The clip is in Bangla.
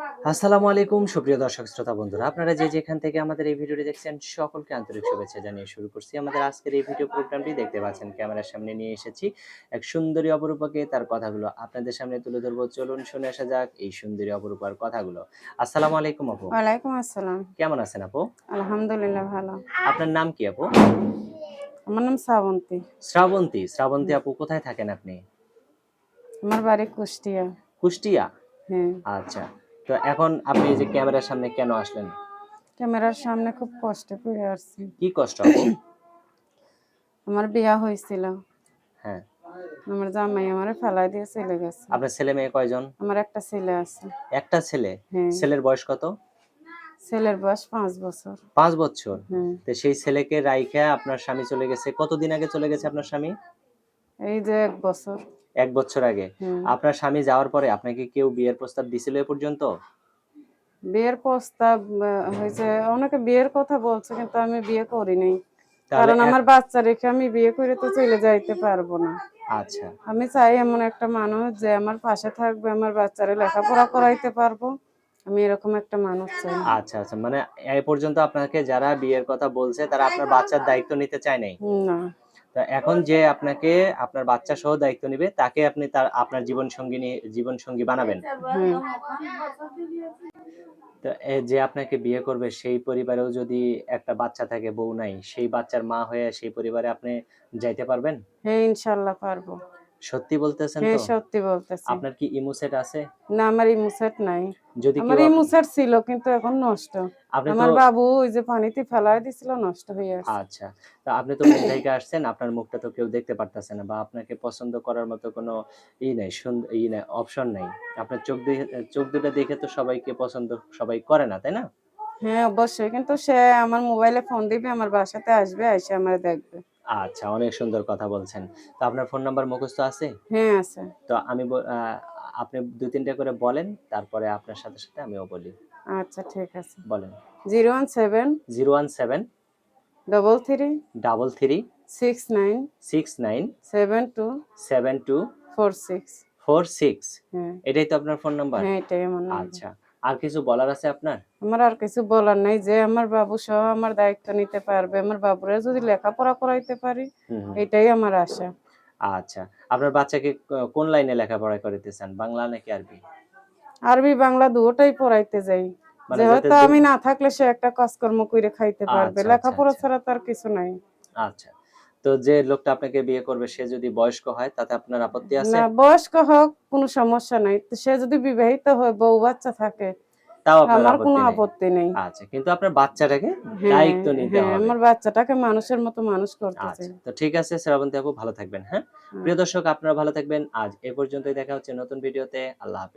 আসসালামু আলাইকুম সুপ্রিয় দর্শক শ্রোতা বন্ধুরা, আপনারা যে যেখান থেকে আমাদের এই ভিডিওটি দেখছেন সকলকে আন্তরিক শুভেচ্ছা জানিয়ে শুরু করছি আমাদের আজকের এই ভিডিও প্রোগ্রামটি। দেখতে পাচ্ছেন ক্যামেরার সামনে নিয়ে এসেছি এক সুন্দরী অপরূপাকে, তার কথাগুলো আপনাদের সামনে তুলে ধরবো। চলুন শুনে আসা যাক এই সুন্দরী অপরূপার কথাগুলো। আসসালামু আলাইকুম আপু। ওয়ালাইকুম আসসালাম। কেমন আছেন আপু? আলহামদুলিল্লাহ ভালো। আপনার নাম কি আপু? আমার নাম শ্রাবন্তী। শ্রাবন্তী। শ্রাবন্তী আপু, কোথায় থাকেন আপনি? আমার বাড়ি কুষ্টিয়া। কুষ্টিয়া। হ্যাঁ। আচ্ছা, তো এখন আপনি এই যে ক্যামেরার সামনে কেন আসলেন? ক্যামেরার সামনে খুব কষ্টে পড়ে আসছি। কি কষ্ট আপু? আমার বিয়া হয়েছিল, হ্যাঁ। আমার জামাই আমারে ফেলাই দিয়ে চলে গেছে। আপনার ছেলে মেয়ে কয়জন? আমার একটা ছেলে আছে। একটা ছেলে। হ্যাঁ। ছেলের বয়স কত? ছেলের বয়স 5 বছর। 5 বছর। হ্যাঁ। তো সেই ছেলেকে রাইখা আপনার স্বামী চলে গেছে। কতদিন আগে চলে গেছে আপনার স্বামী? এই যে 1 বছর। 1 বছর আগে। হ্যাঁ। আপনার স্বামী যাওয়ার পরে আপনাকে কেউ বিয়ের প্রস্তাব দিছিল এ পর্যন্ত? বিয়ের প্রস্তাব হয়েছে, অনেকে বিয়ের কথা বলছে কিন্তু আমি বিয়ে করি নাই। তাহলে কারণ আমার বাচ্চা রেখে আমি বিয়ে করে তো চলে যাইতে পারবো না। আচ্ছা। আমি চাই এমন একটা মানুষ যে আমার পাশে থাকবে, আমার বাচ্চারে লেখাপড়া করাইতে পারবো। আমি এরকম একটা মানুষ চাই। আচ্ছা, আচ্ছা। মানে এ পর্যন্ত আপনাকে যারা বিয়ের কথা বলছে তারা আপনার বাচ্চার দায়িত্ব নিতে চায় নাই। না। তো এখন যে আপনাকে আপনার বাচ্চা সহ দায়িত্ব নিবে তাকে আপনি আপনার জীবন সঙ্গী বানাবেন। হুম। তো যে আপনাকে বিয়ে করবে সেই পরিবারেও যদি একটা বাচ্চা থাকে, বউ নাই, সেই বাচ্চার মা হয়ে সেই পরিবারে আপনি যাইতে পারবেন? হ্যাঁ, ইনশাল্লাহ পারবো। সত্যি বলতেছেন হ্যাঁ, তো? সত্যি বলতেছি। আপনার কি ইমো সেট আছে? না, আমার ইমো সেট নাই। যদি আমার কেউ ইমো সেট ছিল কিন্তু এখন নষ্ট। আপনি তো আমার বাবু ওই যে পানিতে ফেলায় দিছিল, নষ্ট হয়ে আছে। আচ্ছা। তো আপনি তো মুখ ঢাইকা আসছেন, আপনার মুখটা তো কেউ দেখতে পারতেছে না বা আপনাকে পছন্দ করার মতো কোনো নাই, নাই, অপশন নাই। আপনার চোখ দুটো দেখে তো সবাইকে পছন্দ সবাই করে না, তাই না? হ্যাঁ, অবশ্যই। কিন্তু সে আমার মোবাইলে ফোন দিবে, আমার বাসাতে আসবে, এসে আমারে দেখবে। আচ্ছা, অনেক সুন্দর কথা বলছেন। তো আপনার ফোন নাম্বার মুখস্থ আছে? হ্যাঁ, আছে। তো আমি আপনি ২-৩ টা করে বলেন, তারপরে আপনার সাথে, সাথে আমিও বলি। আচ্ছা, ঠিক আছে। বলেন। 017 017 33 33 69 69 72 72 46। 46। হ্যাঁ। এটাই তো আপনার ফোন নাম্বার? হ্যাঁ, এটাই আমার নাম্বার। আচ্ছা। আর কিছু বলার আছে আপনার? আমার আর কিছু বলার নাই, যে আমার বাবু সহ আমার দায়িত্ব নিতে পারবে। আমার বাবুরে যদি লেখাপড়া করাইতে পারি, হুম, হুম। এটাই আমার আশা। আচ্ছা। আপনার বাচ্চাকে কোন লাইনে লেখাপড়া করাইতে চান? বাংলা নাকি আরবি? আরবি বাংলা দুটোটাই পড়াইতে যাই। মানে যে যাতে হয়তো আমি না থাকলে সে একটা কাজকর্ম কইরে খাইতে পারবে। আচ্ছা, আচ্ছা, লেখাপড়া আচ্ছা। ছাড়া তার কিছু নাই। আচ্ছা। তো যে লোকটা আপনাকে বিয়ে করবে সে যদি বয়স্ক হয় তাতে আপনার আপত্তি আছে? না, বয়স্ক হোক কোনো সমস্যা নাই। তো সে যদি বিবাহিত হয়, বউ বাচ্চা থাকে, তাও আপনার আমার কোনো আপত্তি নেই? আপত্তি নেই। আচ্ছা। কিন্তু আপনার বাচ্চাটাকে হ্যাঁ, দায়িত্ব নিতে হ্যাঁ, হবে। আমার বাচ্চাটাকে মানুষের মতো মানুষ করতে চাই। আচ্ছা। তো ঠিক আছে শ্রাবন্তী আপু, ভালো থাকবেন, হ্যাঁ? প্রিয় দর্শক আপনারা ভালো থাকবেন। আজ এ পর্যন্তই, দেখা হচ্ছে নতুন ভিডিওতে। আল্লাহ হাফেজ।